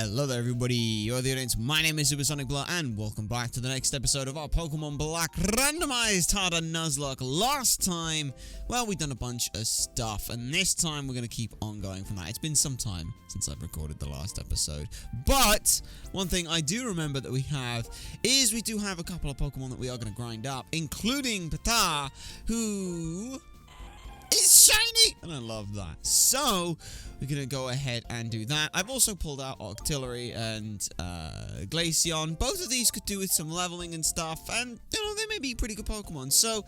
Hello there everybody, you're the audience, my name is SuperSonicBlur and welcome back to the next episode of our Pokemon Black Randomized Harder Nuzlocke. Last time, well, we've done a bunch of stuff and this time we're going to keep on going from that. It's been some time since I've recorded the last episode, but one thing I do remember that we have is we do have a couple of Pokemon that we are going to grind up, including Pata, who is shiny, and I love that. So we're gonna go ahead and do that. I've also pulled out Octillery and Glaceon. Both of these could do with some leveling and stuff, and you know, they may be pretty good Pokemon. So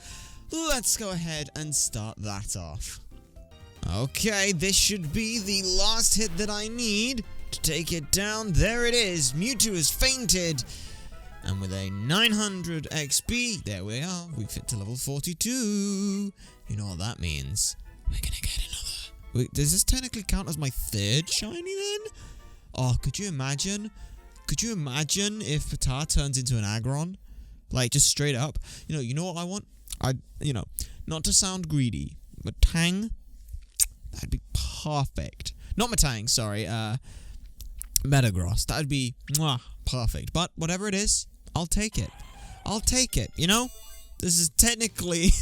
let's go ahead and start that off. Okay, this should be the last hit that I need to take it down. There it is. Mewtwo has fainted. And with a 900 XP, there we are. We've hit to level 42. You know what that means. We're gonna get another. Wait, does this technically count as my third shiny then? Oh, could you imagine? Could you imagine if Pata turns into an Aggron? Like, just straight up. You know what I want? Not to sound greedy, but Tang, that'd be perfect. Not Matang, sorry. Metagross, that'd be perfect. But whatever it is, I'll take it. I'll take it, you know? This is technically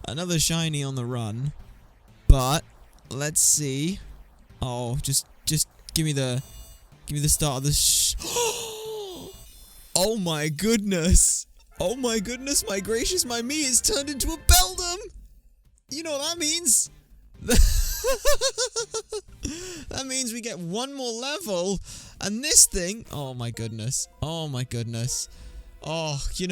another shiny on the run. But let's see. Oh, just give me the start of the Oh my goodness. Oh my goodness, my gracious, my me is turned into a Beldum. You know what that means? That means we get one more level, and this thing, oh my goodness, oh my goodness, oh, you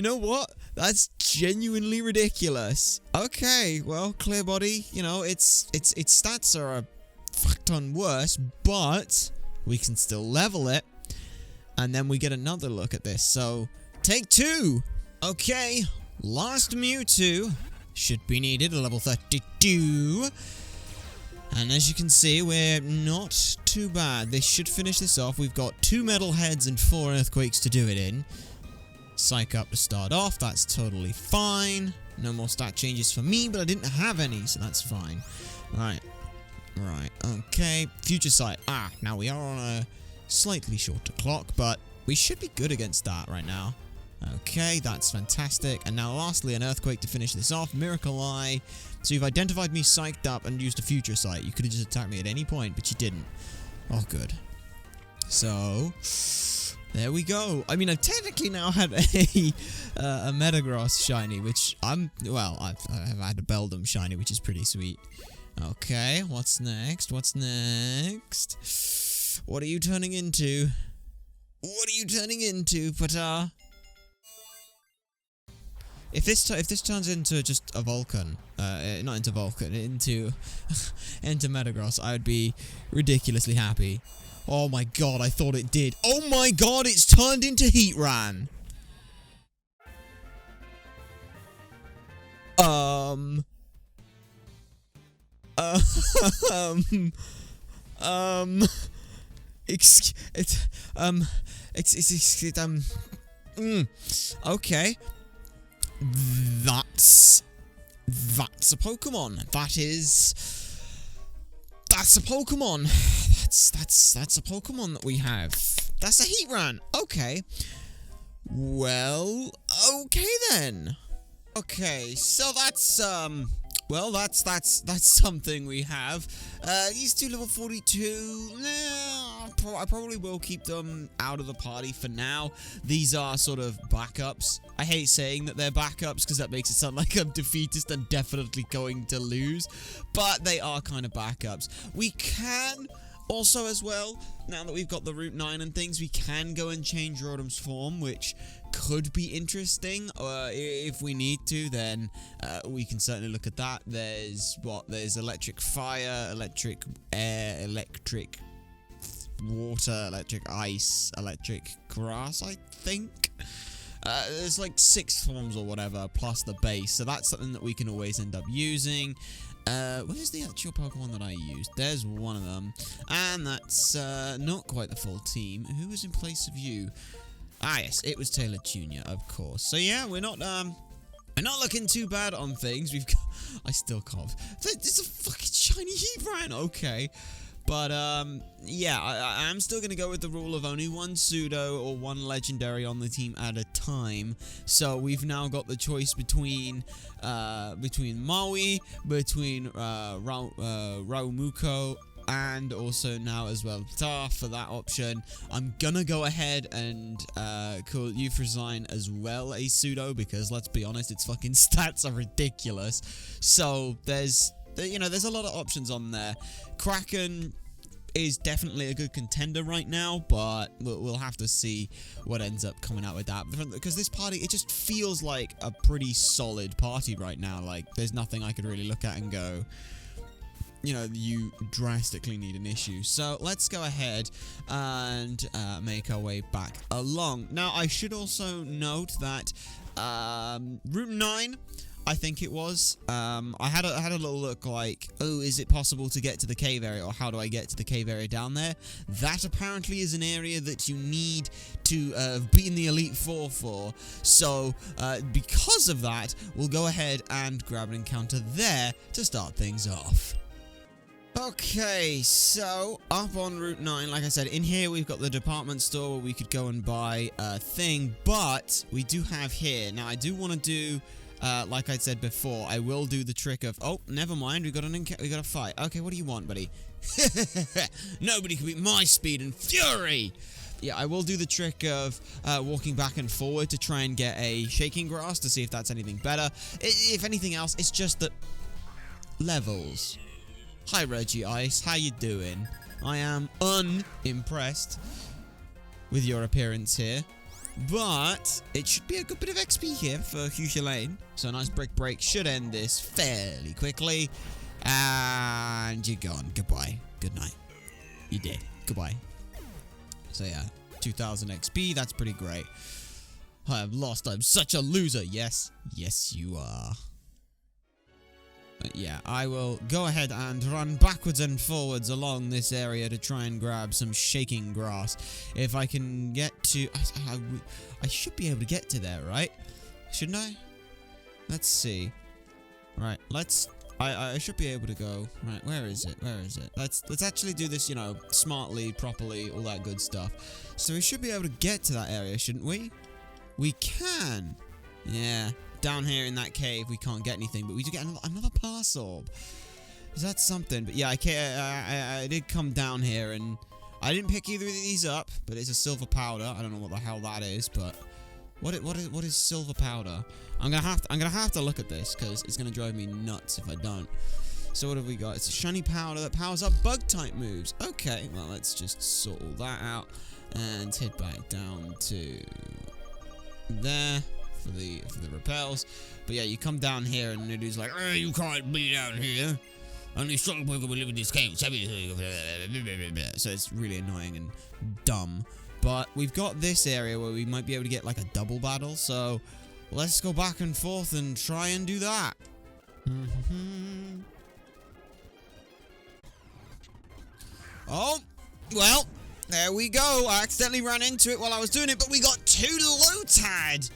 know what, that's genuinely ridiculous. Okay, well, Clear Body, you know, its stats are a fuck ton worse, but we can still level it, and then we get another look at this. So take two. Okay, last Mewtwo should be needed at level 32. And as you can see, we're not too bad. This should finish this off. We've got 2 Metal Heads and 4 Earthquakes to do it in. Psych up to start off. That's totally fine. No more stat changes for me, but I didn't have any, so that's fine. Right. Okay. Future Sight. Now we are on a slightly shorter clock, but we should be good against that right now. Okay, that's fantastic. And now lastly, an Earthquake to finish this off. Miracle Eye. So you've identified me psyched up and used a Future Sight. You could have just attacked me at any point, but you didn't. Oh, good. So there we go. I mean, I've technically now had a Metagross shiny, which I've had a Beldum shiny, which is pretty sweet. Okay, what's next? What's next? What are you turning into? What are you turning into, Pata? If this turns into just a Vulcan, not into Vulcan, into Metagross, I would be ridiculously happy. Oh my god, I thought it did. Oh my god, it's turned into Heatran. Okay. That's a Pokemon. That's a Pokemon. That's a Pokemon that we have. That's a Heatran. Okay. Well, okay then. Okay, so that's that's something we have. These two level 42, I probably will keep them out of the party for now. These are sort of backups. I hate saying that they're backups because that makes it sound like I'm defeatist and definitely going to lose, but they are kind of backups. We can also, as well, now that we've got the Route 9 and things, we can go and change Rotom's form, which could be interesting. If we need to, then we can certainly look at that. There's electric fire, electric air, electric water, electric ice, electric grass, I think. There's like 6 forms or whatever, plus the base, so that's something that we can always end up using. Where's the actual Pokemon that I used? There's one of them, and that's not quite the full team. Who was in place of you? Yes, it was Taylor Jr., of course. So yeah, we're not looking too bad on things. We've got, I still can't. It's a fucking shiny Heatran. Okay, But, yeah, I'm still going to go with the rule of only one pseudo or one legendary on the team at a time. So we've now got the choice between Maui, between Raumuko, and also now as well Tar for that option. I'm gonna go ahead and call Euphrazine as well a pseudo, because let's be honest, its fucking stats are ridiculous. So there's a lot of options on there. Kraken is definitely a good contender right now, but we'll have to see what ends up coming out with that, because this party, it just feels like a pretty solid party right now. Like, there's nothing I could really look at and go, you drastically need an issue. So let's go ahead and make our way back along. Now, I should also note that Route 9, I think it was, I had a little look like, oh, is it possible to get to the cave area, or how do I get to the cave area down there? That apparently is an area that you need to be in the Elite Four for. So, because of that, we'll go ahead and grab an encounter there to start things off. Okay, so up on Route 9, like I said, in here we've got the department store where we could go and buy a thing, but we do have here. Now, I do want to do, like I said before, I will do the trick of, oh, never mind, we got a fight. Okay, what do you want, buddy? Nobody can beat my speed and fury! Yeah, I will do the trick of walking back and forward to try and get a shaking grass to see if that's anything better. If anything else, it's just that levels. Hi, Reggie Ice. How you doing? I am unimpressed with your appearance here, but it should be a good bit of XP here for Fuchsia Lane. So a nice brick break should end this fairly quickly, and you're gone. Goodbye. Good night. You did. Goodbye. So yeah, 2000 XP. That's pretty great. I have lost. I'm such a loser. Yes. Yes, you are. Yeah, I will go ahead and run backwards and forwards along this area to try and grab some shaking grass. If I can get to... I should be able to get to there, right? Shouldn't I? Let's see. Right, let's... I should be able to go... Right, where is it? Where is it? Let's actually do this, smartly, properly, all that good stuff. So we should be able to get to that area, shouldn't we? We can! Yeah. Down here in that cave, we can't get anything, but we do get another pass orb. Is that something? But yeah, I did come down here, and I didn't pick either of these up, but it's a silver powder. I don't know what the hell that is, but what is silver powder? I'm gonna have to look at this, because it's gonna drive me nuts if I don't. So what have we got? It's a shiny powder that powers up bug type moves. Okay, well, let's just sort all that out and head back down to there. For the repels. But yeah, you come down here and it is like, oh, you can't be down here. Only strong people will live in this cave. So it's really annoying and dumb. But we've got this area where we might be able to get like a double battle. So let's go back and forth and try and do that. Oh, well, there we go. I accidentally ran into it while I was doing it, but we got 2 Lotad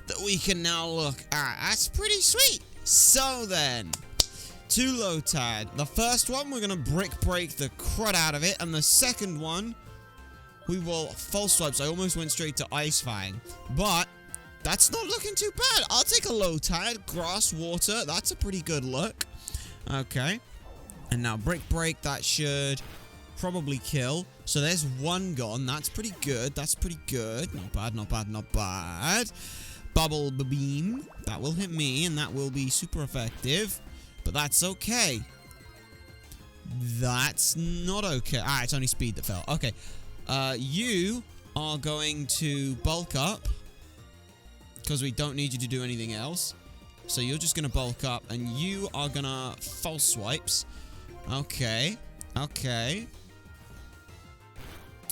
that we can now look at. That's pretty sweet. So then, 2 Lotad. The first one, we're going to brick break the crud out of it. And the second one, we will false swipes. I almost went straight to Ice Fang. But that's not looking too bad. I'll take a Lotad. Grass, water. That's a pretty good look. Okay. And now brick break. That should probably kill. So there's 1 gone. That's pretty good. That's pretty good. Not bad, not bad, not bad. Bubble beam. That will hit me, and that will be super effective. But that's okay. That's not okay. Ah, it's only speed that fell. Okay. You are going to bulk up, because we don't need you to do anything else. So you're just going to bulk up, and you are going to false swipes. Okay. Okay.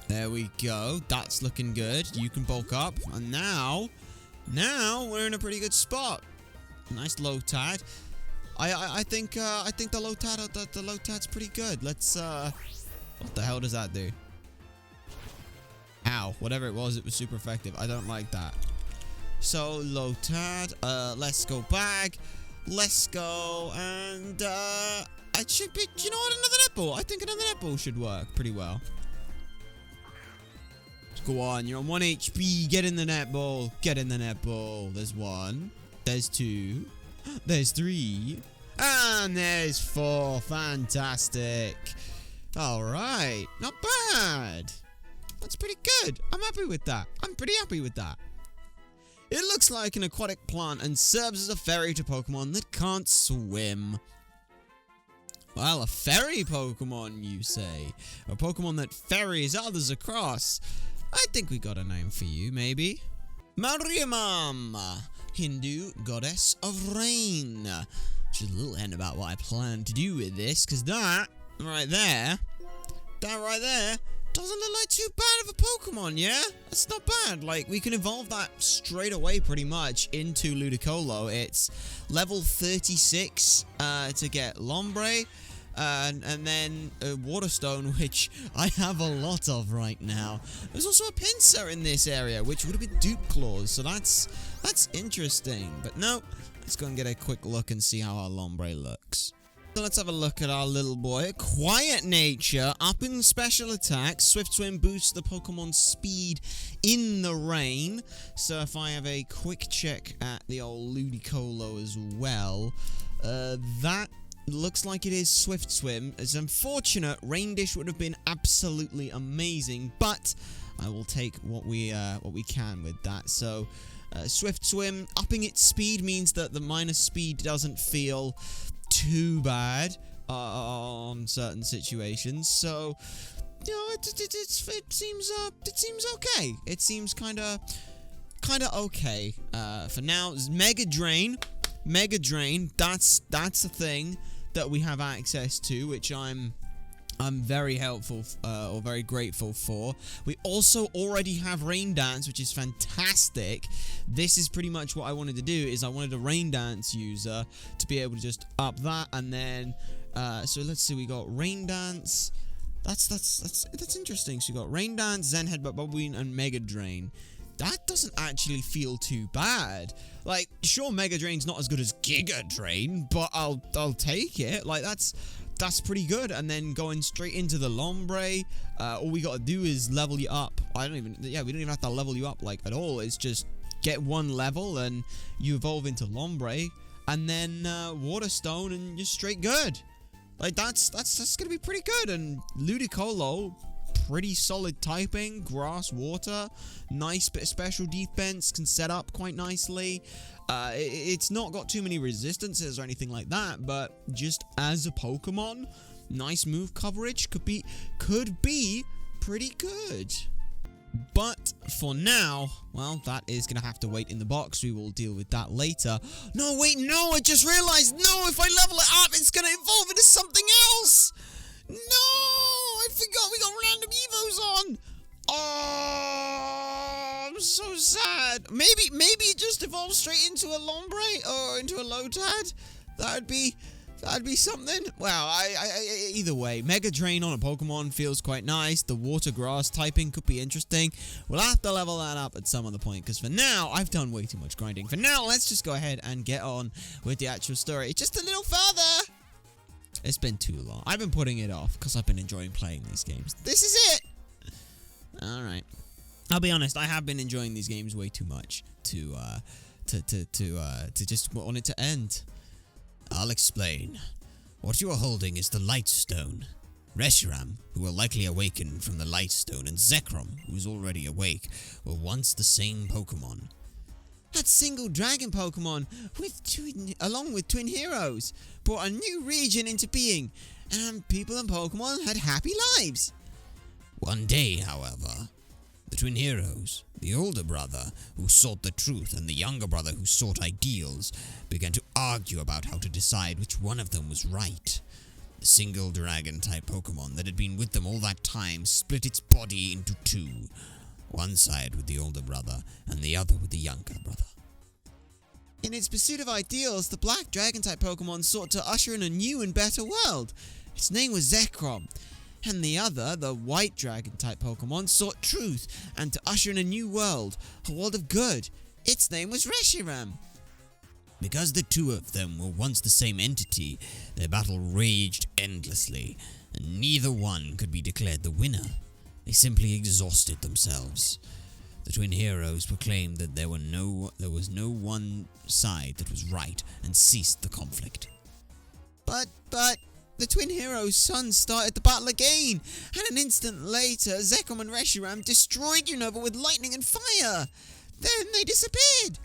There we go. That's looking good. You can bulk up. And now we're in a pretty good spot. Nice Lotad. I think the Lotad's pretty good. Let's what the hell does that do? Ow, whatever it was super effective. I don't like that. So Lotad, let's go back. Let's go and It should be, you know what, another netball. I think another netball should work pretty well. Go on, you're on 1 HP. Get in the netball. Get in the netball. There's 1. There's 2. There's 3. And there's 4. Fantastic. Alright. Not bad. That's pretty good. I'm happy with that. I'm pretty happy with that. It looks like an aquatic plant and serves as a ferry to Pokemon that can't swim. Well, a ferry Pokemon, you say? A Pokemon that ferries others across. I think we got a name for you, maybe. Mariamam, Hindu goddess of rain. Just a little hint about what I plan to do with this, because that right there doesn't look like too bad of a Pokemon, yeah? That's not bad. Like, we can evolve that straight away pretty much into Ludicolo. It's level 36 to get Lombre. And then Waterstone, which I have a lot of right now. There's also a Pinsir in this area, which would have been Dupe Claws, so that's interesting. But no, let's go and get a quick look and see how our Lombre looks. So let's have a look at our little boy. Quiet nature, up in special attacks. Swift Swim boosts the Pokemon's speed in the rain. So if I have a quick check at the old Ludicolo as well, that looks like it is Swift Swim. It's unfortunate. Rain Dish would have been absolutely amazing, but I will take what we can with that. So Swift Swim upping its speed means that the minus speed doesn't feel too bad on certain situations. So you know, it seems okay. It seems kind of okay for now. Mega Drain. That's a thing that we have access to, which I'm very helpful or very grateful for. We also already have Rain Dance, which is fantastic. This is pretty much what I wanted to do. Is I wanted a Rain Dance user to be able to just up that, and then so let's see. We got Rain Dance. That's interesting. So we got Rain Dance, Zen Headbutt, Bubble Beam, and Mega Drain. That doesn't actually feel too bad. Like, sure, Mega Drain's not as good as Giga Drain, but I'll take it. Like, that's pretty good. And then going straight into the Lombre, all we gotta do is level you up. We don't even have to level you up, like, at all. It's just get 1 level and you evolve into Lombre, and then Waterstone, and you're straight good. Like, that's gonna be pretty good. And Ludicolo, pretty solid typing, grass, water, nice bit of special defense, can set up quite nicely. It's not got too many resistances or anything like that, but just as a Pokemon, nice move coverage, could be pretty good. But for now, well, that is going to have to wait in the box. We will deal with that later. No, wait, no, I just realized, no, if I level it up, it's going to evolve into something else. No, I forgot we got random Evos on. Oh, I'm so sad. Maybe it just evolves straight into a Lombre or into a Lotad. That'd be something. Well, either way, Mega Drain on a Pokemon feels quite nice. The Water Grass typing could be interesting. We'll have to level that up at some other point, because for now, I've done way too much grinding. For now, let's just go ahead and get on with the actual story. It's just a little further. It's been too long. I've been putting it off because I've been enjoying playing these games. This is it. Alright. I'll be honest, I have been enjoying these games way too much to just want it to end. I'll explain. What you are holding is the Light Stone. Reshiram, who will likely awaken from the Light Stone, and Zekrom, who is already awake, were once the same Pokemon. That single dragon Pokemon, along with twin heroes, brought a new region into being, and people and Pokemon had happy lives. One day, however, the twin heroes, the older brother who sought the truth and the younger brother who sought ideals, began to argue about how to decide which one of them was right. The single dragon-type Pokemon that had been with them all that time split its body into 2. One side with the older brother, and the other with the younger brother. In its pursuit of ideals, the black dragon-type Pokemon sought to usher in a new and better world. Its name was Zekrom. And the other, the white dragon-type Pokemon, sought truth and to usher in a new world, a world of good. Its name was Reshiram. Because the two of them were once the same entity, their battle raged endlessly, and neither one could be declared the winner. They simply exhausted themselves. The twin heroes proclaimed that there was no one side that was right and ceased the conflict. But the twin heroes' sons started the battle again, and an instant later, Zekrom and Reshiram destroyed Unova with lightning and fire. Then they disappeared.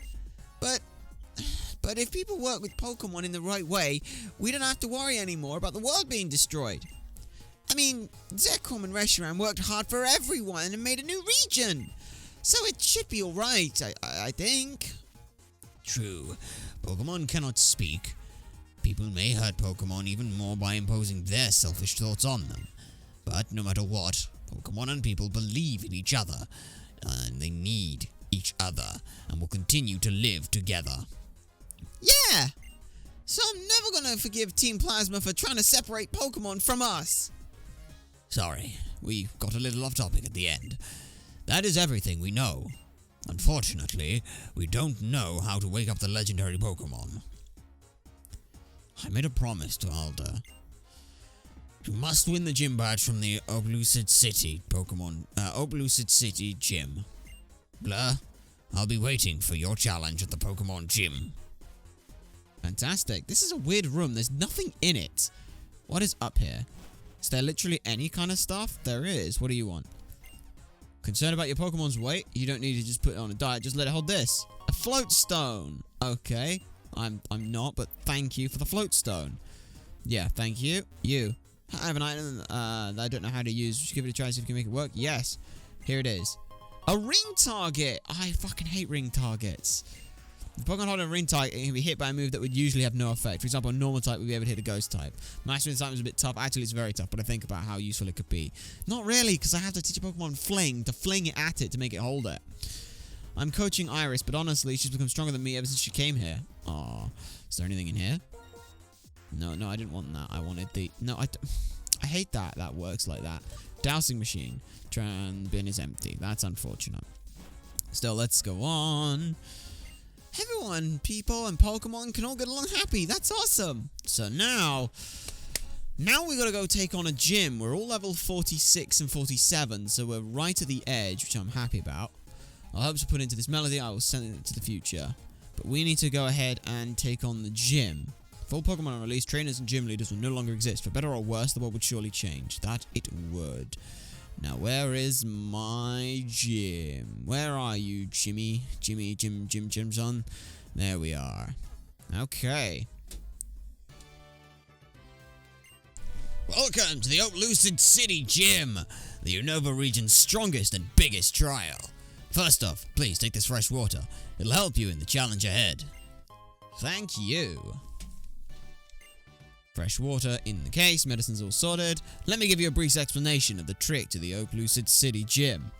But if people work with Pokemon in the right way, we don't have to worry anymore about the world being destroyed. I mean, Zekrom and Reshiram worked hard for everyone and made a new region. So it should be alright, I think. True. Pokemon cannot speak. People may hurt Pokemon even more by imposing their selfish thoughts on them. But no matter what, Pokemon and people believe in each other, and they need each other, and will continue to live together. Yeah! So I'm never gonna forgive Team Plasma for trying to separate Pokemon from us. Sorry, we got a little off topic at the end. That is everything we know. Unfortunately, we don't know how to wake up the legendary Pokemon. I made a promise to Alda. You must win the gym badge from the Opelucid City Opelucid City gym. Blur, I'll be waiting for your challenge at the Pokemon gym. Fantastic. This is a weird room. There's nothing in it. What is up here? Is there literally any kind of stuff? There is. What do you want? Concerned about your Pokemon's weight? You don't need to just put it on a diet. Just let it hold this. A float stone. Okay. I'm not, but thank you for the float stone. Yeah, thank you. You. I have an item that I don't know how to use. Just give it a try, see if you can make it work. Yes. Here it is. A ring target. I fucking hate ring targets. If Pokemon hold a ring target, it can be hit by a move that would usually have no effect. For example, a normal type would be able to hit a ghost type. Mastering the type is a bit tough. Actually, it's very tough, but I think about how useful it could be. Not really, because I have to teach a Pokemon Fling to fling it at it to make it hold it. I'm coaching Iris, but honestly, she's become stronger than me ever since she came here. Aw. Is there anything in here? No, I didn't want that. I wanted the... No, I hate that. That works like that. Dowsing machine. Bin is empty. That's unfortunate. Still, let's go on. Everyone, people, and Pokemon can all get along happy. That's awesome. So now we gotta go take on a gym. We're all level 46 and 47, so we're right at the edge, which I'm happy about. I'll hope to put into this melody. I will send it to the future. But we need to go ahead and take on the gym. If all Pokemon are released, trainers and gym leaders will no longer exist. For better or worse, the world would surely change. That it would. Now, where is my gym? Where are you, Jimmy? Jim son? There we are. Okay. Welcome to the Opelucid City Gym, the Unova region's strongest and biggest trial. First off, please take this fresh water. It'll help you in the challenge ahead. Thank you. Fresh water in the case, medicine's all sorted. Let me give you a brief explanation of the trick to the Opelucid City Gym.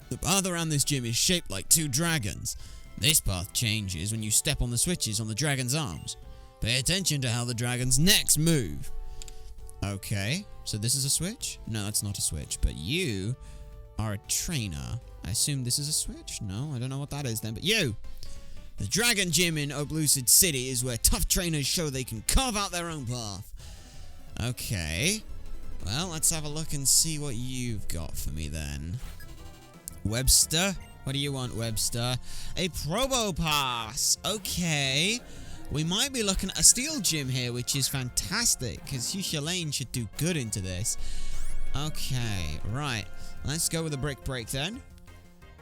The path around this gym is shaped like two dragons. This path changes when you step on the switches on the dragon's arms. Pay attention to how the dragon's necks move. Okay, so this is a switch? No, that's not a switch, but you are a trainer. I assume this is a switch? No, I don't know what that is then, but you! The Dragon Gym in Opelucid City is where tough trainers show they can carve out their own path. Okay. Well, let's have a look and see what you've got for me then. Webster? What do you want, Webster? A Probo Pass. Okay. We might be looking at a Steel Gym here, which is fantastic, because Fuchsia Lane should do good into this. Okay, right. Let's go with a Brick Break then.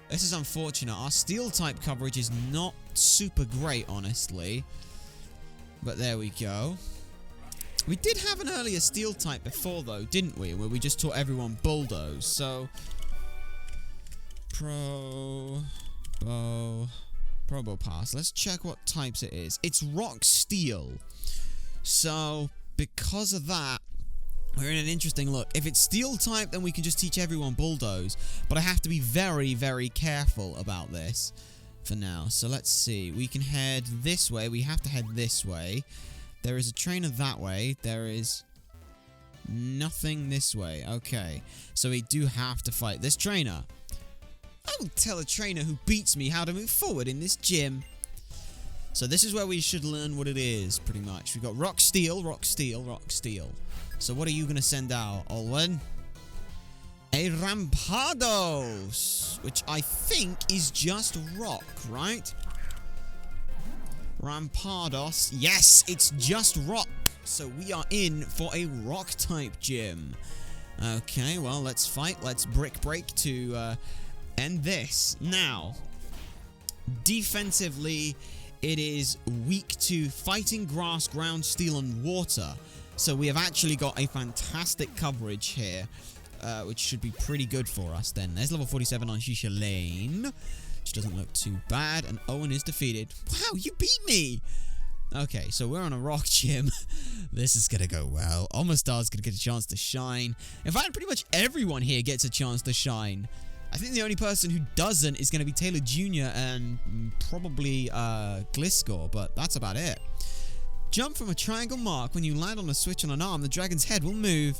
This is unfortunate. Our Steel-type coverage is not super great, honestly. But there we go. We did have an earlier Steel-type before, though, didn't we? Where we just taught everyone Bulldoze. So, Probo Pass. Let's check what types it is. It's Rock Steel. So, because of that, we're in an interesting look. If it's Steel type, then we can just teach everyone Bulldoze. But I have to be very, very careful about this for now. So let's see. We can head this way. We have to head this way. There is a trainer that way. There is nothing this way. Okay. So we do have to fight this trainer. I will tell a trainer who beats me how to move forward in this gym. So this is where we should learn what it is, pretty much. We've got rock, steel, rock, steel, rock, steel. So what are you going to send out, Olwen? A Rampados, which I think is just rock, right? Rampados. Yes, it's just rock. So we are in for a rock type gym. Okay, well, let's fight. Let's brick break to end this. Now, defensively, it is weak to fighting, grass, ground, steel, and water. So we have actually got a fantastic coverage here, which should be pretty good for us then. There's level 47 on Shisha Lane, which doesn't look too bad. And Owen is defeated. Wow, you beat me! Okay, so we're on a rock gym. This is gonna go well. Almastar's gonna get a chance to shine. In fact, pretty much everyone here gets a chance to shine. I think the only person who doesn't is going to be Taylor Jr. and probably Gliscor, but that's about it. Jump from a triangle mark. When you land on a switch on an arm, the dragon's head will move.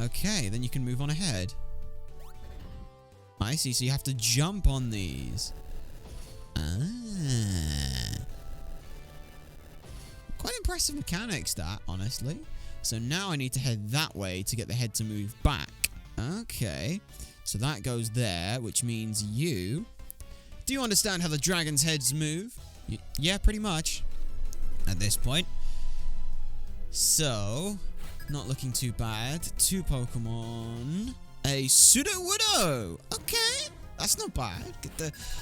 Okay, then you can move on ahead. I see, so you have to jump on these. Quite impressive mechanics, that, honestly. So now I need to head that way to get the head to move back. Okay. So that goes there, which means you... Do you understand how the dragon's heads move? Yeah, pretty much. At this point. So, not looking too bad. 2 Pokemon. A Sudowoodo. Okay, that's not bad.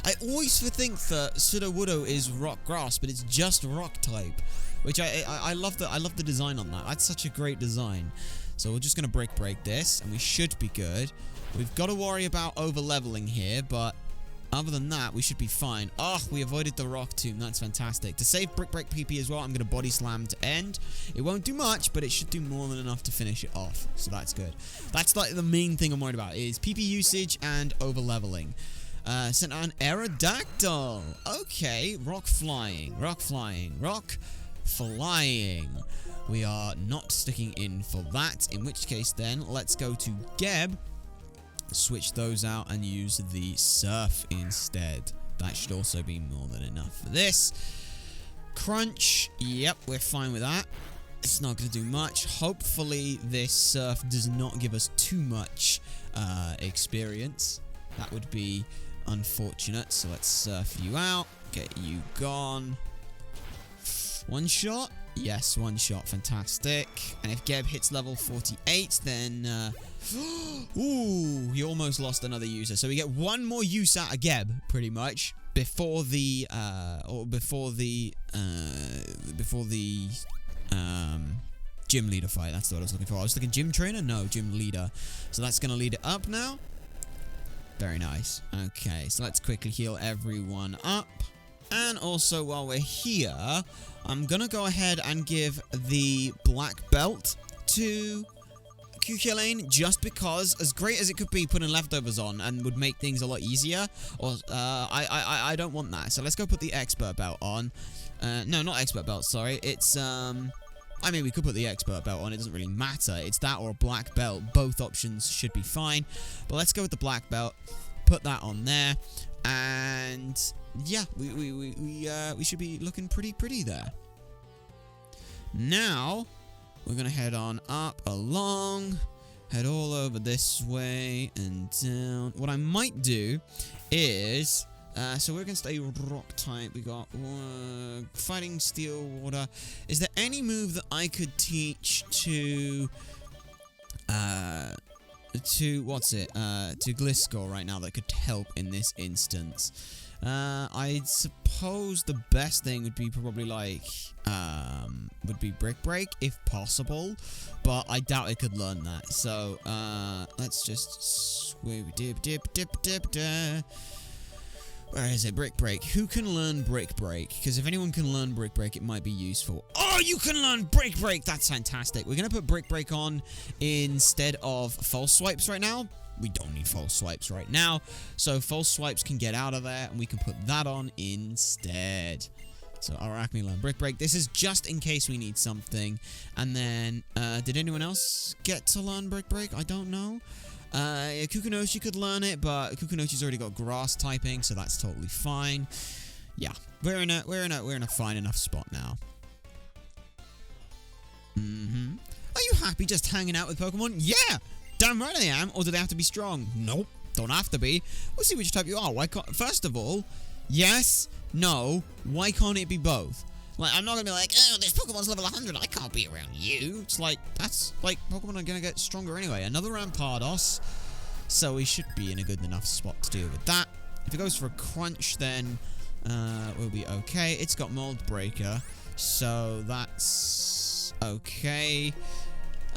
I always think that Sudowoodo is rock grass, but it's just rock type. Which I love the design on that. That's such a great design. So we're just going to break this, and we should be good. We've got to worry about over-leveling here, but other than that, we should be fine. Oh, we avoided the rock tomb. That's fantastic. To save Brick Break PP as well, I'm going to body slam to end. It won't do much, but it should do more than enough to finish it off. So that's good. That's like the main thing I'm worried about is PP usage and over-leveling. Sent out an Aerodactyl. Okay, rock flying, rock flying, rock flying. We are not sticking in for that, in which case then, let's go to Geb. Switch those out and use the surf instead. That should also be more than enough for this. Crunch. Yep, we're fine with that. It's not going to do much. Hopefully this surf does not give us too much experience. That would be unfortunate. So let's surf you out. Get you gone. One shot. Yes, one shot. Fantastic. And if Geb hits level 48, then... ooh, he almost lost another user. So we get one more use out of Geb, pretty much, before the gym leader fight. That's what I was looking for. I was thinking gym trainer? No, gym leader. So that's going to lead it up now. Very nice. Okay, so let's quickly heal everyone up. And also, while we're here, I'm going to go ahead and give the black belt to QQ Lane, just because, as great as it could be putting leftovers on and would make things a lot easier, or I don't want that. So let's go put the expert belt on. No, not expert belt, sorry. It's, I mean, we could put the expert belt on. It doesn't really matter. It's that or a black belt. Both options should be fine. But let's go with the black belt. Put that on there. And... yeah, we should be looking pretty there. Now, we're going to head on up, along, head all over this way and down. What I might do is, so we're going to stay rock type. We got fighting, steel, water. Is there any move that I could teach to Gliscor right now that could help in this instance? I suppose the best thing would be probably like, would be Brick Break, if possible, but I doubt it could learn that, so, let's just, where is it? Brick Break. Who can learn Brick Break? Because if anyone can learn Brick Break, it might be useful. Oh, you can learn Brick Break! That's fantastic. We're gonna put Brick Break on instead of False Swipes right now. We don't need false swipes right now, so false swipes can get out of there, and we can put that on instead. So Arachne learn Brick Break. This is just in case we need something. And then, did anyone else get to learn Brick Break? I don't know. Kukunoshi could learn it, but Kukunoshi's already got grass typing, so that's totally fine. Yeah, we're in a fine enough spot now. Are you happy just hanging out with Pokemon? Yeah! Damn right I am. Or do they have to be strong? Nope. Don't have to be. We'll see which type you are. Why can't... First of all, yes, no, why can't it be both? Like, I'm not gonna be like, oh, this Pokemon's level 100. I can't be around you. It's like, that's... Like, Pokemon are gonna get stronger anyway. Another Rampardos. So we should be in a good enough spot to deal with that. If it goes for a Crunch, then we'll be okay. It's got Mold Breaker. So that's... okay.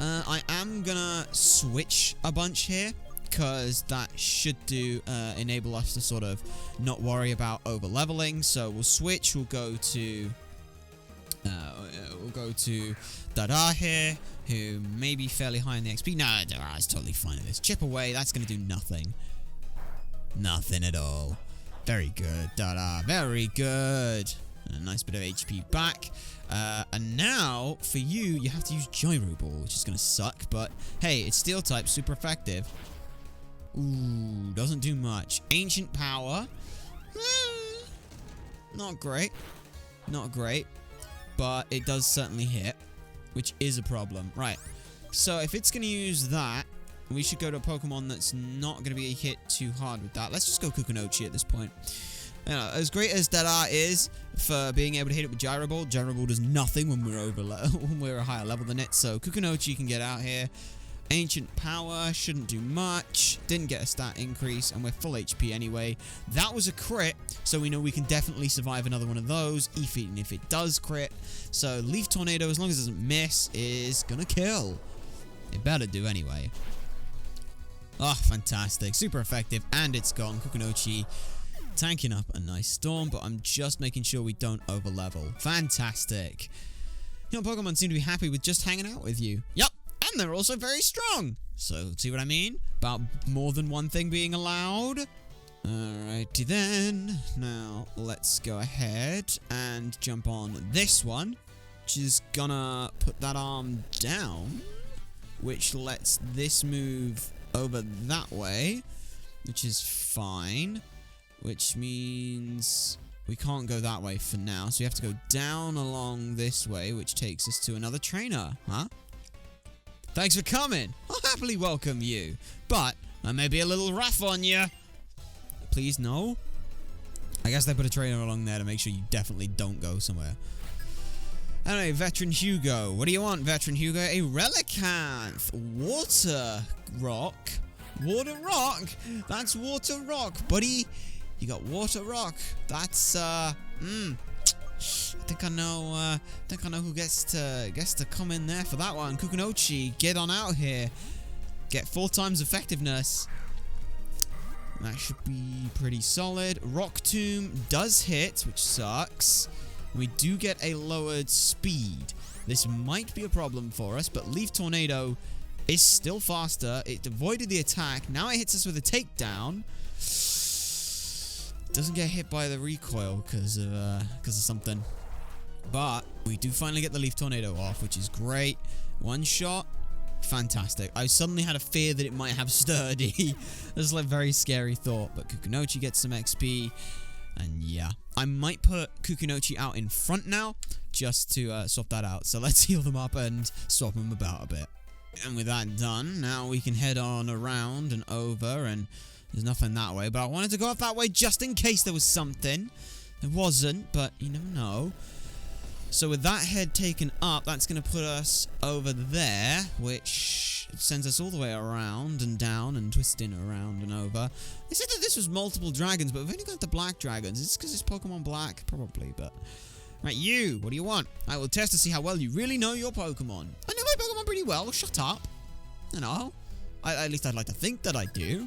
I am gonna switch a bunch here, because that should enable us to sort of not worry about over-leveling. So we'll switch, we'll go to Dada here, who may be fairly high in the XP. No, Dada is totally fine in this. Chip away, that's gonna do nothing. Nothing at all. Very good, Dada, very good. And a nice bit of HP back. And now, for you, you have to use Gyro Ball, which is going to suck. But, hey, it's Steel type, super effective. Ooh, doesn't do much. Ancient Power. Not great. Not great. But it does certainly hit, which is a problem. Right. So, if it's going to use that, we should go to a Pokemon that's not going to be hit too hard with that. Let's just go Kukunochi at this point. As great as Dada is for being able to hit it with Gyro Ball does nothing when we're when we're a higher level than it. So Kukunochi can get out here. Ancient Power shouldn't do much. Didn't get a stat increase, and we're full HP anyway. That was a crit, so we know we can definitely survive another one of those, even if it does crit. So Leaf Tornado, as long as it doesn't miss, is gonna kill. It better do anyway. Oh, fantastic. Super effective, and it's gone. Kukunochi tanking up a nice Storm, but I'm just making sure we don't over-level. Fantastic. You know, Pokemon seem to be happy with just hanging out with you. Yep, and they're also very strong. So, see what I mean? About more than one thing being allowed? Alrighty then. Now, let's go ahead and jump on this one, which is gonna put that arm down, which lets this move over that way, which is fine. Which means we can't go that way for now. So we have to go down along this way, which takes us to another trainer. Huh? Thanks for coming. I'll happily welcome you. But I may be a little rough on you. Please, no. I guess they put a trainer along there to make sure you definitely don't go somewhere. Anyway, Veteran Hugo. What do you want, Veteran Hugo? A Relicanth. Water Rock. Water Rock? That's Water Rock, buddy. You got Water Rock. That's I think I know who gets to come in there for that one. Kukunochi, get on out here. Get 4 times effectiveness. That should be pretty solid. Rock Tomb does hit, which sucks. We do get a lowered speed. This might be a problem for us, but Leaf Tornado is still faster. It avoided the attack. Now it hits us with a takedown. Doesn't get hit by the recoil because of something. But we do finally get the Leaf Tornado off, which is great. One shot. Fantastic. I suddenly had a fear that it might have Sturdy. That's like a very scary thought. But Kukunochi gets some XP. And yeah, I might put Kukunochi out in front now just to swap that out. So let's heal them up and swap them about a bit. And with that done, now we can head on around and over, and there's nothing that way. But I wanted to go up that way just in case there was something. There wasn't, but you never know. So with that head taken up, that's going to put us over there, which sends us all the way around and down and twisting around and over. They said that this was multiple dragons, but we've only got the black dragons. It's because it's Pokemon Black, probably, but... Right, you, what do you want? I will test to see how well you really know your Pokemon. I know my Pokemon pretty well, shut up. You know, at least I'd like to think that I do.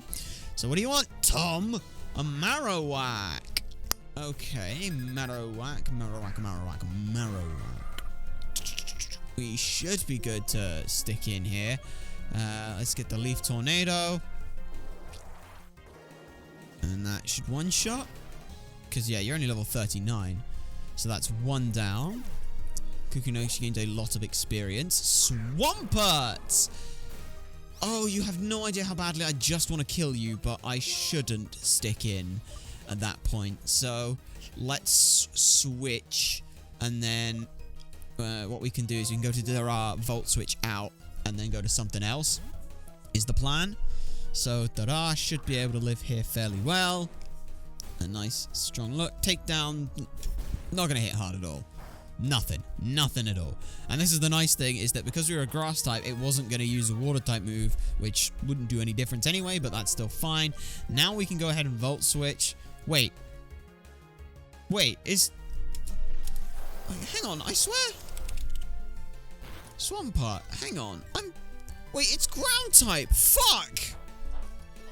So what do you want, Tom? A Marowak. Okay, Marowak. We should be good to stick in here. Let's get the Leaf Tornado. And that should one-shot. Because, yeah, you're only level 39. So that's one down. Kukunochi gained a lot of experience. Swampert! Oh, you have no idea how badly I just want to kill you, but I shouldn't stick in. at that point. So let's switch, and then what we can do is we can go to our volt switch out and then go to something else is the plan. So Dara should be able to live here fairly well. A nice strong look. Takedown, not going to hit hard at all. Nothing at all. And this is the nice thing, is that because we were a grass type, it wasn't going to use a water type move, which wouldn't do any difference anyway, but that's still fine. Now we can go ahead and volt switch. Wait, is... hang on, I swear. Swampert, hang on. Wait, it's ground type. Fuck!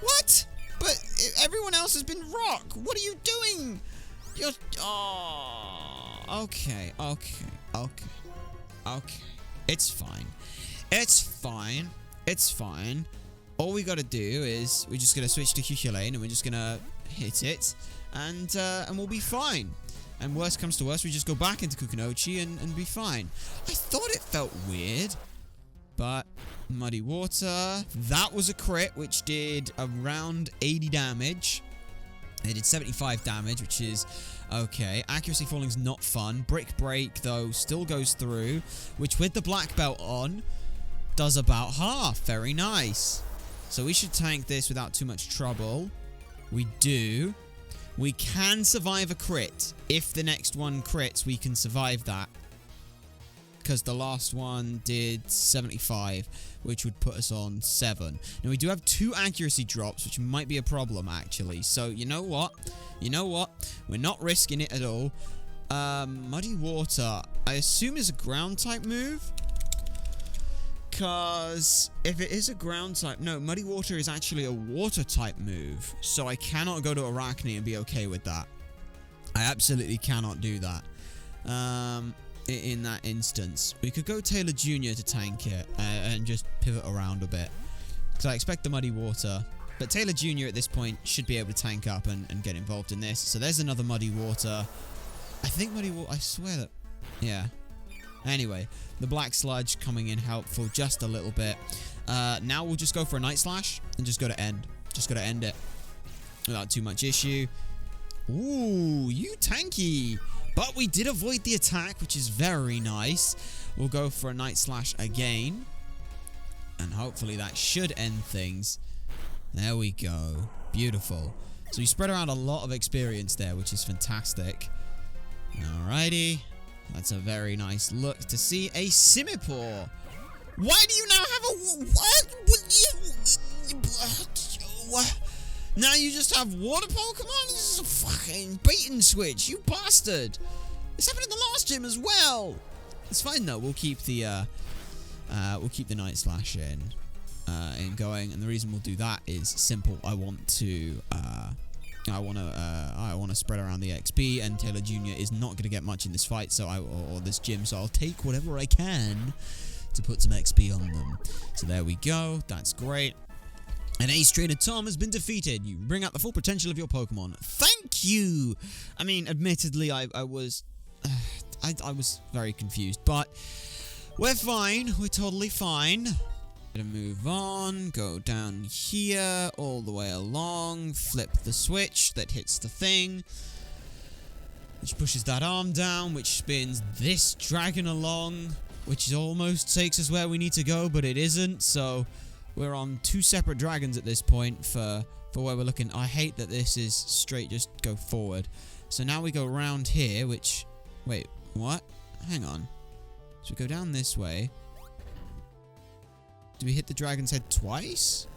What? But everyone else has been rock. What are you doing? You're... Oh... Okay. It's fine. All we gotta do is we're just gonna switch to Cuculain and we're just gonna hit it, and we'll be fine. And worst comes to worst, we just go back into Kukunochi and be fine. I thought it felt weird, but Muddy Water. That was a crit, which did around 80 damage. It did 75 damage, which is okay. Accuracy Falling's not fun. Brick Break, though, still goes through, which with the black belt on, does about half. Very nice. So we should tank this without too much trouble. We do. We can survive a crit. If the next one crits, we can survive that. Because the last one did 75, which would put us on 7. Now, we do have 2 accuracy drops, which might be a problem, actually. So, you know what? We're not risking it at all. Muddy Water, I assume is a ground type move. Because if it is a ground type... No, Muddy Water is actually a water type move. So I cannot go to Arachne and be okay with that. I absolutely cannot do that. In that instance. We could go Taylor Jr. to tank it and just pivot around a bit. Because I expect the Muddy Water. But Taylor Jr. at this point should be able to tank up and get involved in this. So there's another Muddy Water. I think Muddy Water... I swear that... Yeah. Anyway, the Black Sludge coming in helpful just a little bit. Now we'll just go for a Night Slash and just go to end. Just got to end it without too much issue. Ooh, you tanky. But we did avoid the attack, which is very nice. We'll go for a Night Slash again. And hopefully that should end things. There we go. Beautiful. So we spread around a lot of experience there, which is fantastic. Alrighty. That's a very nice look to see. A Simipour. Why do you now have a... What? Now you just have water Pokemon? This is a fucking bait and switch, you bastard! This happened in the last gym as well! It's fine though, we'll keep the Night Slash in going, and the reason we'll do that is simple. I want to spread around the XP, and Taylor Jr. is not going to get much in this fight, so or this gym, so I'll take whatever I can to put some XP on them. So there we go, that's great. And Ace Trainer Tom has been defeated. You bring out the full potential of your Pokemon. Thank you! I mean, admittedly, I was very confused, but we're fine. We're totally fine. Gonna move on, go down here, all the way along, flip the switch that hits the thing, which pushes that arm down, which spins this dragon along, which almost takes us where we need to go, but it isn't, so we're on 2 separate dragons at this point for where we're looking. I hate that this is straight, just go forward. So now we go around here, which... Wait, what? Hang on. So we go down this way. Do we hit the dragon's head twice?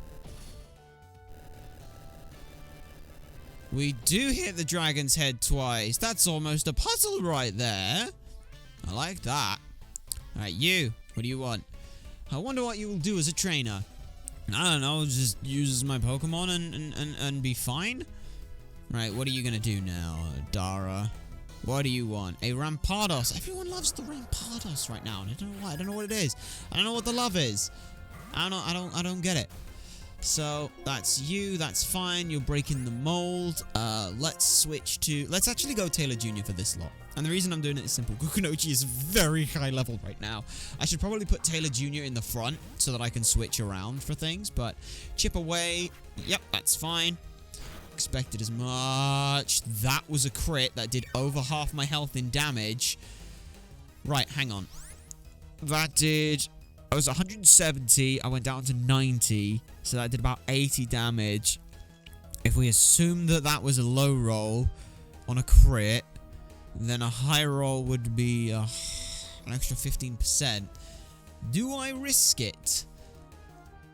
We do hit the dragon's head twice. That's almost a puzzle right there. I like that. Alright, you. What do you want? I wonder what you will do as a trainer. I don't know, just use my Pokemon and be fine? Right, what are you gonna do now, Dara? What do you want? A Rampardos. Everyone loves the Rampardos right now. I don't know why. I don't know what it is. I don't know what the love is. I don't get it. So that's you. That's fine. You're breaking the mold. Let's switch to... Let's actually go Taylor Jr. for this lot. And the reason I'm doing it is simple. Kukunochi is very high level right now. I should probably put Taylor Jr. in the front so that I can switch around for things. But chip away. Yep, that's fine. expected as much. That was a crit that did over half my health in damage. Right, hang on. That did... I was 170. I went down to 90. So that did about 80 damage. If we assume that that was a low roll on a crit, then a high roll would be an extra 15%. Do I risk it?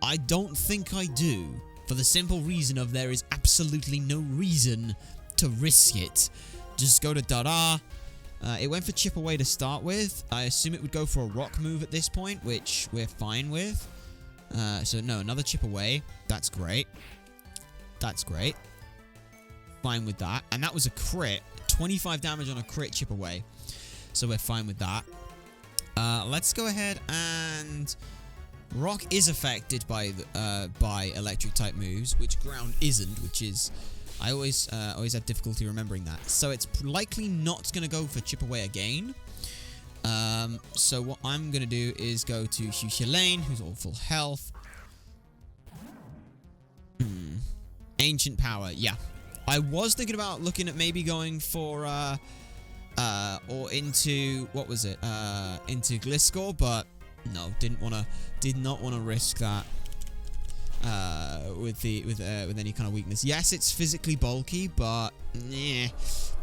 I don't think I do. For the simple reason of there is absolutely no reason to risk it. Just go to Dada. It went for chip away to start with. I assume it would go for a rock move at this point, which we're fine with. So no, another chip away. That's great. That's great. Fine with that. And that was a crit. 25 damage on a crit chip away. So we're fine with that. Let's go ahead and... Rock is affected by electric type moves, which ground isn't, which is... I always have difficulty remembering that. So it's likely not going to go for chip away again. So what I'm going to do is go to Huxelane, who's all full health. Ancient power, yeah. I was thinking about looking at maybe going for, or into, what was it? Into Gliscor, but no, did not want to risk that. With any kind of weakness. Yes, it's physically bulky, but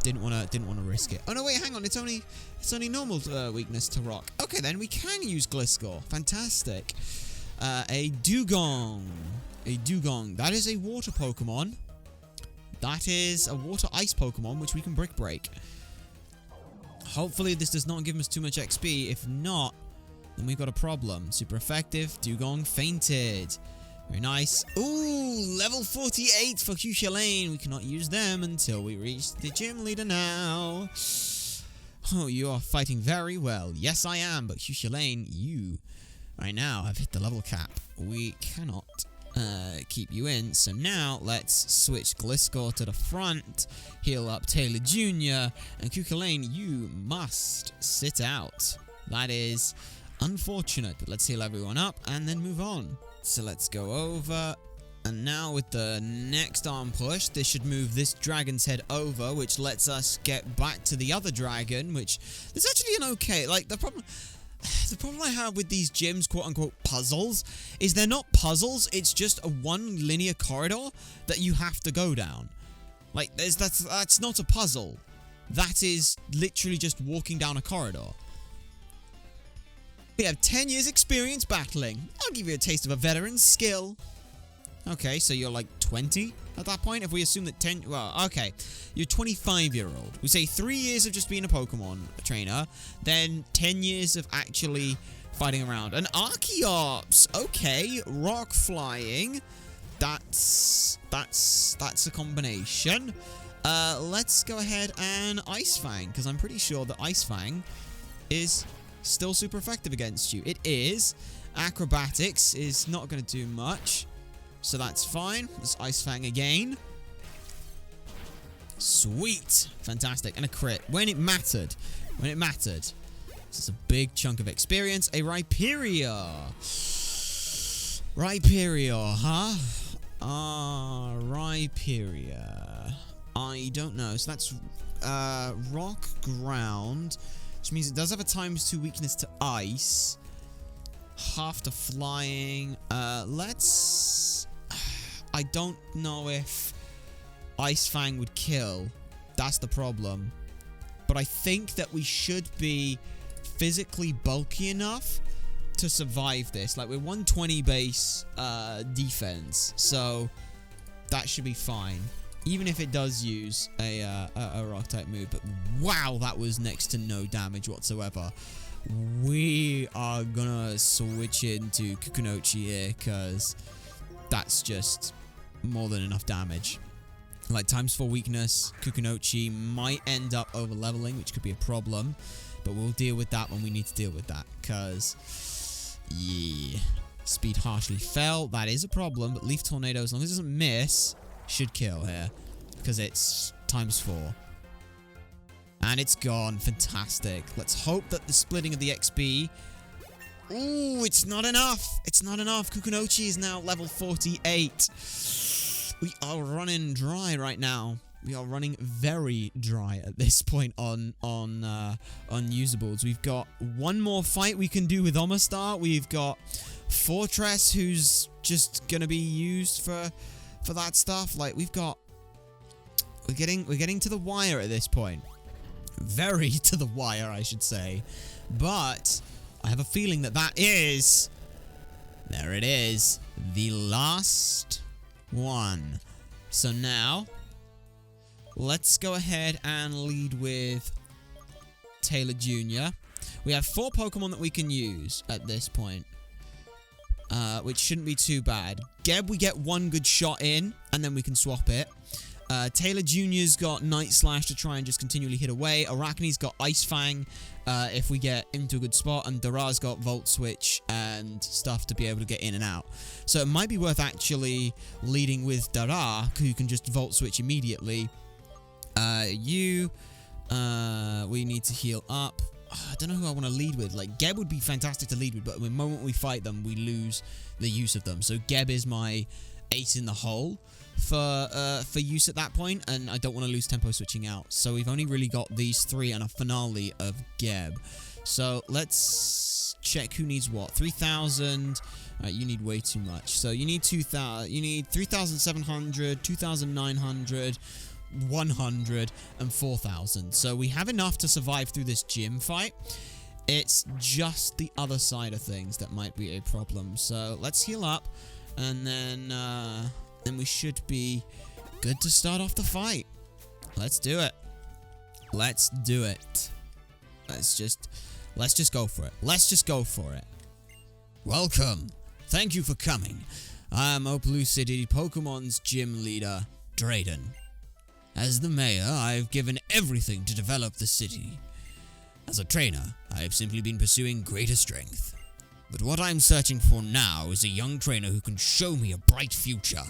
didn't want to risk it. Oh no, wait, hang on. It's only normal weakness to rock. Okay, then we can use Gliscor. Fantastic. A Dugong. A Dugong. That is a water Pokemon. That is a water ice Pokemon, which we can Brick Break. Hopefully, this does not give us too much XP. If not, then we've got a problem. Super effective. Dugong fainted. Very nice. Ooh, level 48 for Huxelane. We cannot use them until we reach the gym leader now. Oh, you are fighting very well. Yes, I am, but Huxelane, you right now have hit the level cap. We cannot keep you in. So now let's switch Gliscor to the front, heal up Taylor Jr., and Huxelane, you must sit out. That is unfortunate, but let's heal everyone up and then move on. So let's go over, and now with the next arm push, this should move this dragon's head over, which lets us get back to the other dragon, which is actually an okay, like, the problem I have with these gyms, quote-unquote puzzles, is they're not puzzles, it's just a one linear corridor that you have to go down. Like, that's not a puzzle. That is literally just walking down a corridor. We have 10 years experience battling. I'll give you a taste of a veteran's skill. Okay, so you're like 20 at that point? If we assume that 10... Well, okay. You're 25-year-old. We say 3 years of just being a Pokemon trainer. Then 10 years of actually fighting around. An Archeops. Okay. Rock flying. That's a combination. Let's go ahead and Ice Fang. Because I'm pretty sure that Ice Fang is... still super effective against you. It is. Acrobatics is not going to do much. So that's fine. Let's Ice Fang again. Sweet. Fantastic. And a crit. When it mattered. When it mattered. This is a big chunk of experience. A Rhyperior. Rhyperior, huh? Rhyperior. I don't know. So that's rock, ground... which means it does have a ×2 weakness to ice. Half to flying. Let's... I don't know if Ice Fang would kill. That's the problem. But I think that we should be physically bulky enough to survive this. Like, we're 120 base defense. So, that should be fine. Even if it does use a rock-type move. But wow, that was next to no damage whatsoever. We are gonna switch into Kukunochi here, because that's just more than enough damage. Like, ×4 weakness, Kukunochi might end up over-leveling, which could be a problem. But we'll deal with that when we need to deal with that, because... yeah. Speed harshly fell. That is a problem, but Leaf Tornado, as long as it doesn't miss... should kill here, because it's ×4. And it's gone. Fantastic. Let's hope that the splitting of the XP... ooh, it's not enough. It's not enough. Kukunochi is now level 48. We are running dry right now. We are running very dry at this point on usables. We've got one more fight we can do with Omastar. We've got Fortress, who's just gonna be used for that stuff. Like we're getting to the wire at this point. Very to the wire, I should say. But I have a feeling that is, there it is, the last one. So now, let's go ahead and lead with Taylor Jr. We have 4 Pokemon that we can use at this point, which shouldn't be too bad. Geb, we get 1 good shot in, and then we can swap it. Taylor Jr.'s got Night Slash to try and just continually hit away. Arachne's got Ice Fang if we get into a good spot. And Dara's got Volt Switch and stuff to be able to get in and out. So it might be worth actually leading with Dara, who can just Volt Switch immediately. We need to heal up. I don't know who I want to lead with. Like, Geb would be fantastic to lead with, but the moment we fight them, we lose the use of them. So Geb is my ace in the hole for use at that point, and I don't want to lose tempo switching out. So we've only really got these 3 and a finale of Geb. So let's check who needs what. 3,000. You need way too much. So you need 2,000. You need 3,700, 2,900, 100, and 4,000. So we have enough to survive through this gym fight. It's just the other side of things that might be a problem. So let's heal up, and then we should be good to start off the fight. Let's do it. Let's do it. Let's just go for it. Let's just go for it. Welcome. Thank you for coming. I'm Opaloo City Pokemon's gym leader, Drayden. As the mayor, I've given everything to develop the city. As a trainer, I've simply been pursuing greater strength. But what I'm searching for now is a young trainer who can show me a bright future.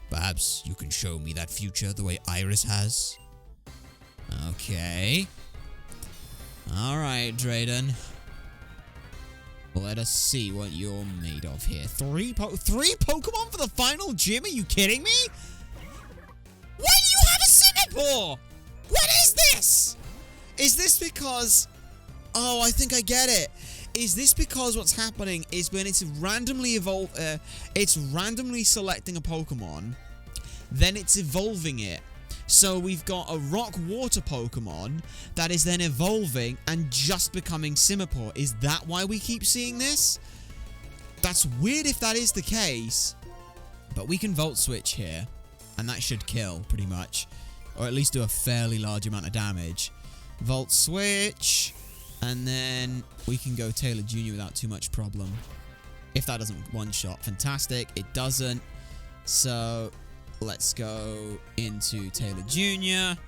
Perhaps you can show me that future the way Iris has? Okay. Alright, Drayden. Let us see what you're made of here. 3 Pokemon for the final gym? Are you kidding me? Why do you have a Singapore? What is this? Is this because... Oh, I think I get it. Is this because what's happening is when it's randomly it's randomly selecting a Pokemon, then it's evolving it. So we've got a rock-water Pokemon that is then evolving and just becoming Simipour. Is that why we keep seeing this? That's weird if that is the case. But we can Volt Switch here, and that should kill, pretty much. Or at least do a fairly large amount of damage. Volt Switch, and then we can go Taylor Jr. without too much problem. If that doesn't one-shot, fantastic. It doesn't. So... let's go into Taylor Jr.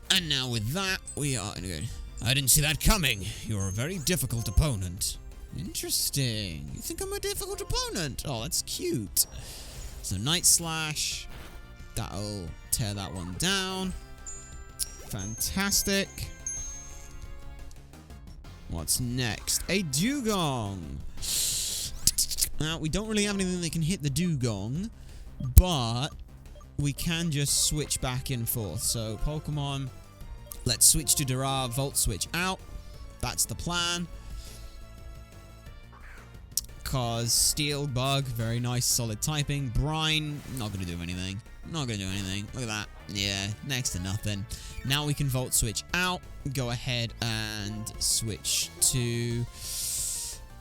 And now with that, we are good. I didn't see that coming. You're a very difficult opponent. Interesting. You think I'm a difficult opponent? Oh, that's cute. So Night Slash. That'll tear that one down. Fantastic. What's next? A Dugong. Now, we don't really have anything that can hit the Dugong, but we can just switch back and forth. So, Pokemon, let's switch to Dara, Volt Switch out. That's the plan. Cause Steel, Bug, very nice, solid typing. Brine, not going to do anything. Not going to do anything. Look at that. Yeah, next to nothing. Now we can Volt Switch out. Go ahead and switch to...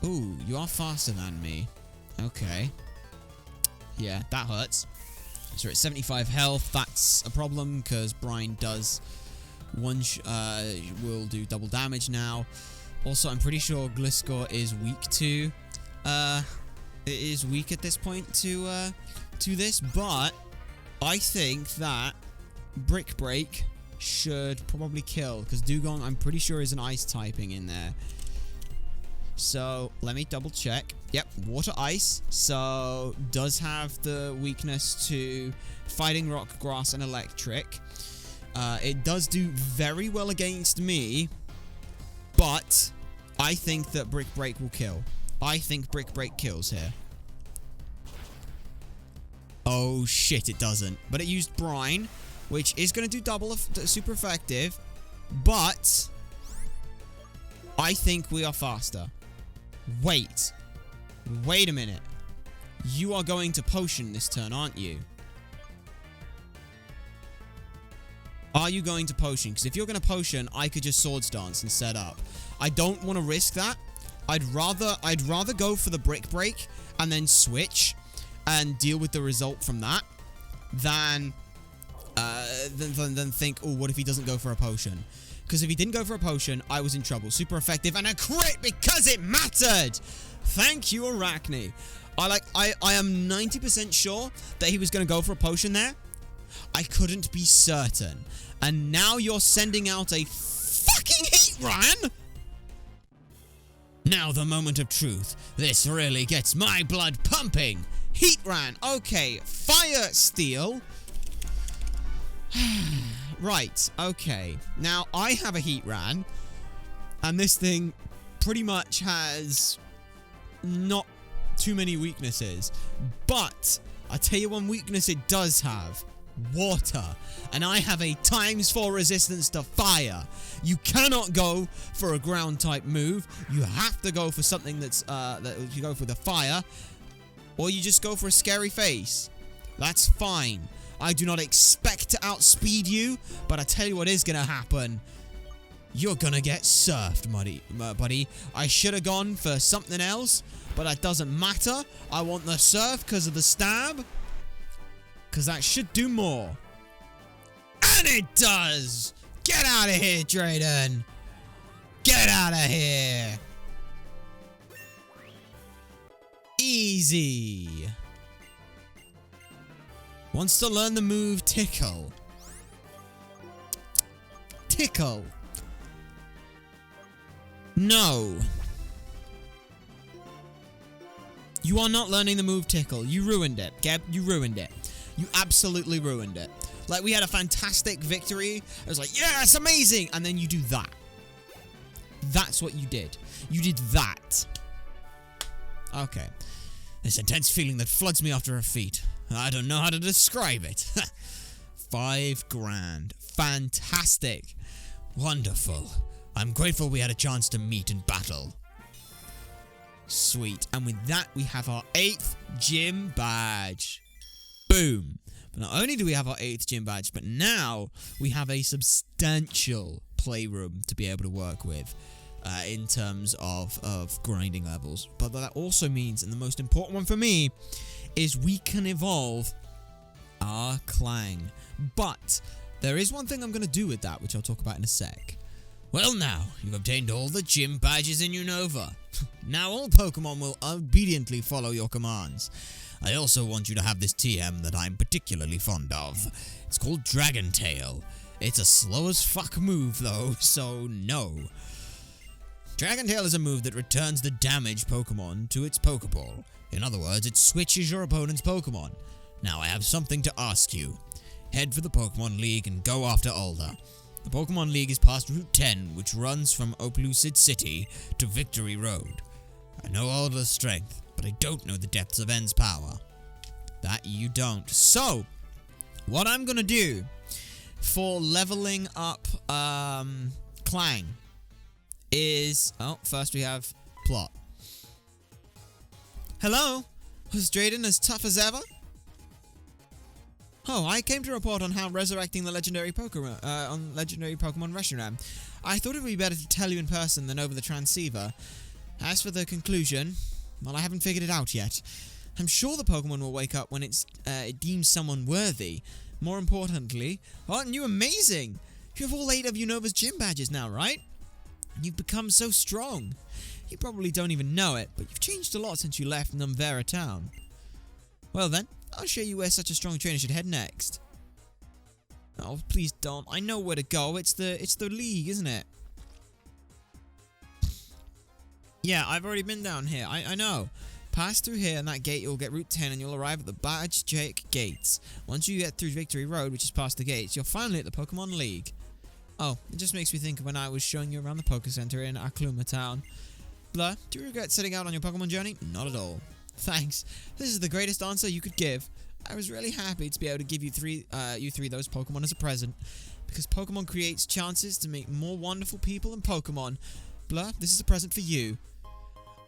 Ooh, you are faster than me. Okay. Yeah, that hurts. So we're at 75 health. That's a problem because Brine does will do double damage now. Also, I'm pretty sure Gliscor is weak to it is weak at this point to this, but I think that Brick Break should probably kill because Dugong, I'm pretty sure, is an ice typing in there. So, let me double check. Yep, water ice. So, does have the weakness to fighting rock, grass, and electric. It does do very well against me, but I think that Brick Break will kill. I think Brick Break kills here. Oh shit, it doesn't. But it used Brine, which is going to do double super effective. But I think we are faster. Wait a minute. You are going to potion this turn, aren't you? Are you going to potion? Because if you're going to potion, I could just Swords Dance and set up. I don't want to risk that. I'd rather go for the Brick Break and then switch and deal with the result from that than think, oh, what if he doesn't go for a potion? Because if he didn't go for a potion, I was in trouble. Super effective and a crit because it mattered. Thank you, Arachne. I am 90% sure that he was going to go for a potion there. I couldn't be certain. And now you're sending out a fucking Heatran? Now the moment of truth. This really gets my blood pumping. Heatran. Okay. Fire Steel. Right. Okay. Now, I have a Heatran. And this thing pretty much has not too many weaknesses. But I tell you one weakness it does have. Water. And I have a ×4 resistance to fire. You cannot go for a ground type move. You have to go for something that you go for the fire, or you just go for a scary face. That's fine. I do not expect to outspeed you, but I tell you what is gonna happen. You're gonna get surfed, buddy. I should have gone for something else, but that doesn't matter. I want the surf because of the stab. Because that should do more. And it does! Get out of here, Drayden! Get out of here! Easy. Wants to learn the move Tickle. Tickle. No. You are not learning the move Tickle. You ruined it, Geb. You ruined it. You absolutely ruined it. Like, we had a fantastic victory. I was like, yeah, it's amazing. And then you do that. That's what you did. You did that. Okay. This intense feeling that floods me after a feat. I don't know how to describe it. 5 grand. Fantastic. Wonderful. I'm grateful we had a chance to meet and battle. Sweet. And with that, we have our 8th gym badge. Boom. But not only do we have our 8th gym badge, but now we have a substantial playroom to be able to work with in terms of grinding levels. But that also means, and the most important one for me, is we can evolve our Clang. But there is one thing I'm going to do with that, which I'll talk about in a sec. Well, now, you've obtained all the gym badges in Unova. Now all Pokemon will obediently follow your commands. I also want you to have this TM that I'm particularly fond of. It's called Dragon Tail. It's a slow as fuck move though, so no. Dragon Tail is a move that returns the damaged Pokemon to its Pokeball. In other words, it switches your opponent's Pokemon. Now I have something to ask you. Head for the Pokemon League and go after Alder. The Pokemon League is past Route 10, which runs from Oplucid City to Victory Road. I know Alder's strength, but I don't know the depths of N's power. That you don't. So, what I'm gonna do for leveling up Clang is... Oh, first we have Plot. Hello? Was Drayden as tough as ever? Oh, I came to report on how resurrecting the legendary Pokemon Reshiram. I thought it would be better to tell you in person than over the transceiver. As for the conclusion, well, I haven't figured it out yet. I'm sure the Pokemon will wake up when it deems someone worthy. More importantly, aren't you amazing? You have all 8 of Unova's gym badges now, right? You've become so strong. You probably don't even know it, but you've changed a lot since you left Numvera town. Well then, I'll show you where such a strong trainer should head next. Oh, please don't. I know where to go. It's the league, isn't it? Yeah, I've already been down here. I know. Pass through here and that gate, you'll get Route 10 and you'll arrive at the Badge Jake Gates. Once you get through Victory Road, which is past the gates, you're finally at the Pokemon League. Oh, it just makes me think of when I was showing you around the Poké Center in Akluma Town. Blur, do you regret setting out on your Pokemon journey? Not at all. Thanks. This is the greatest answer you could give. I was really happy to be able to give you three those Pokemon as a present, because Pokemon creates chances to meet more wonderful people in Pokemon. Blur, this is a present for you.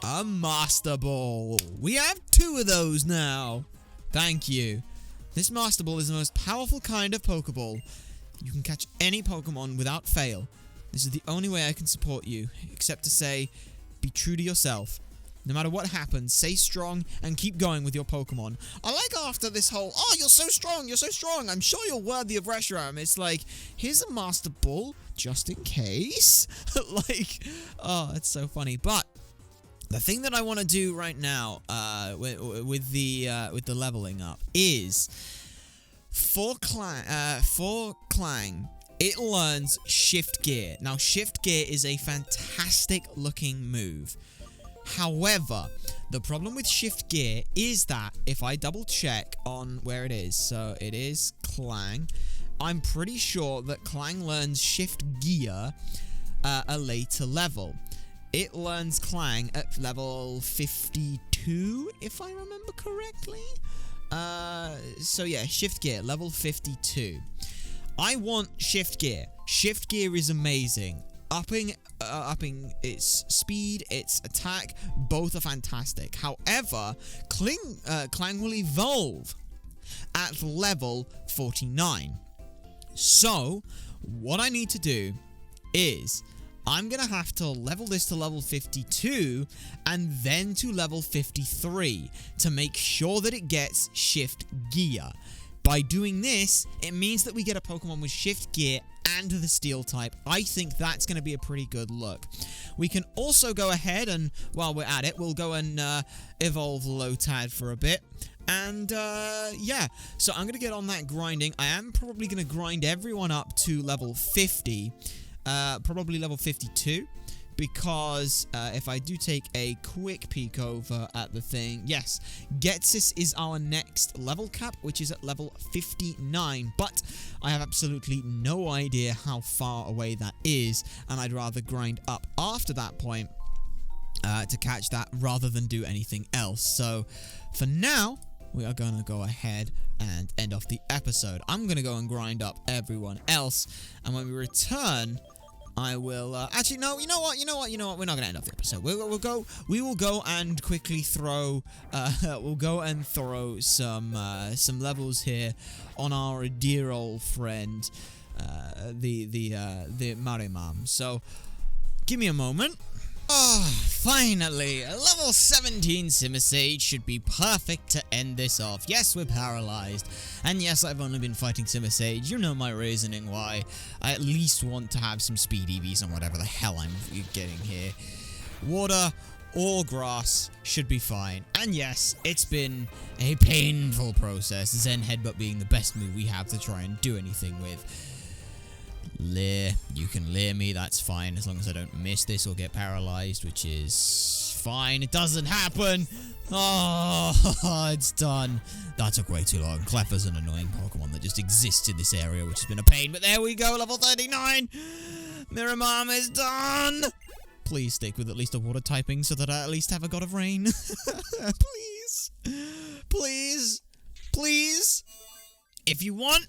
A Master Ball. We have 2 of those now. Thank you. This Master Ball is the most powerful kind of Pokeball. You can catch any Pokemon without fail. This is the only way I can support you, except to say, be true to yourself. No matter what happens, stay strong and keep going with your Pokemon. I like after this whole, oh, you're so strong, I'm sure you're worthy of Reshiram. It's like, here's a Master Ball, just in case. Like, oh, it's so funny. But the thing that I want to do right now, with the leveling up is for Clang, it learns Shift Gear. Now, Shift Gear is a fantastic looking move. However, the problem with Shift Gear is that if I double check on where it is, so it is Clang, I'm pretty sure that Clang learns Shift Gear a later level. It learns Clang at level 52, if I remember correctly. So yeah, Shift Gear, level 52. I want Shift Gear. Shift Gear is amazing. Upping its speed, its attack, both are fantastic. However, Clang will evolve at level 49. So, what I need to do is, I'm going to have to level this to level 52 and then to level 53 to make sure that it gets Shift Gear. By doing this, it means that we get a Pokemon with Shift Gear and the Steel type. I think that's going to be a pretty good look. We can also go ahead and, while we're at it, we'll go and evolve Lotad for a bit. And, yeah, so I'm going to get on that grinding. I am probably going to grind everyone up to level 50, probably level 52. Because if I do take a quick peek over at the thing, yes, Getsis is our next level cap, which is at level 59, but I have absolutely no idea how far away that is, and I'd rather grind up after that point to catch that rather than do anything else. So for now, we are going to go ahead and end off the episode. I'm going to go and grind up everyone else, and when we return, I will, actually, no, you know what, we're not going to end off the episode. We will go and quickly throw, we'll go and throw some levels here on our dear old friend, the Marimam. So, give me a moment. Oh, finally! A level 17 Simisage should be perfect to end this off. Yes, we're paralyzed. And yes, I've only been fighting Simisage. You know my reasoning why. I at least want to have some speed EVs on whatever the hell I'm getting here. Water or grass should be fine. And yes, it's been a painful process. Zen Headbutt being the best move we have to try and do anything with. Leer, you can leer me, that's fine, as long as I don't miss this or get paralyzed, which is fine. It doesn't happen. Oh, it's done. That took way too long. Clefairy's an annoying Pokemon that just exists in this area, which has been a pain, but there we go, level 39. Miramam is done. Please stick with at least a water typing so that I at least have a God of Rain. Please. Please. Please. If you want,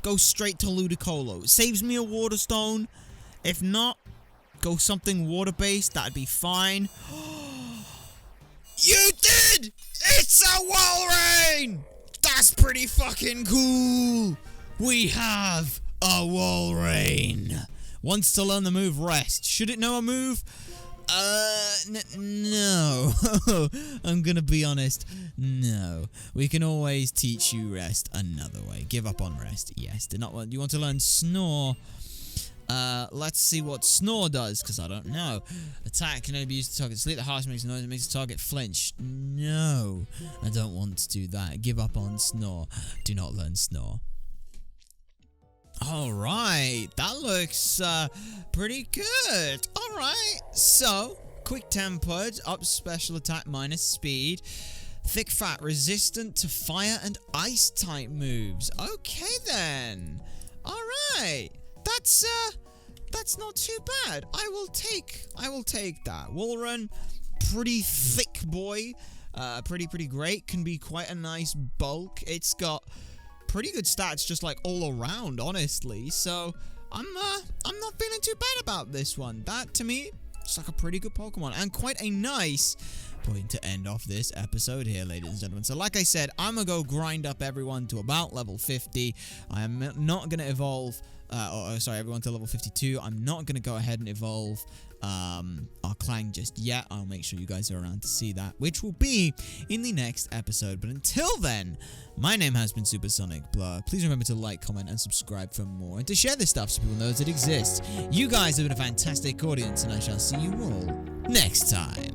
go straight to Ludicolo. It saves me a Water Stone. If not, go something water-based. That'd be fine. You did! It's a Walrein! That's pretty fucking cool! We have a Walrein. Wants to learn the move Rest. Should it know a move? No. I'm gonna be honest. No. We can always teach you Rest another way. Give up on Rest. Yes. Did not want. You want to learn Snore? Let's see what Snore does, because I don't know. Attack can only be used to target sleep. The harsh makes noise. It makes the target flinch. No. I don't want to do that. Give up on Snore. Do not learn Snore. Alright, that looks pretty good. Alright, so, quick tempered, up special attack minus speed. Thick fat, resistant to fire and ice type moves. Okay then. Alright, that's not too bad. I will take that. Walrein, pretty thick boy. Pretty great. Can be quite a nice bulk. It's got pretty good stats just like all around, honestly. So I'm not feeling too bad about this one. That to me, it's like a pretty good Pokemon and quite a nice point to end off this episode here, ladies and gentlemen. So like I said, I'm gonna go grind up everyone to about level 50. I am not gonna evolve sorry, everyone to level 52. I'm not gonna go ahead and evolve our Clang just yet. I'll make sure you guys are around to see that, which will be in the next episode. But until then, my name has been SuperSonicBlur. Please remember to like, comment, and subscribe for more, and to share this stuff so people know that it exists. You guys have been a fantastic audience, and I shall see you all next time.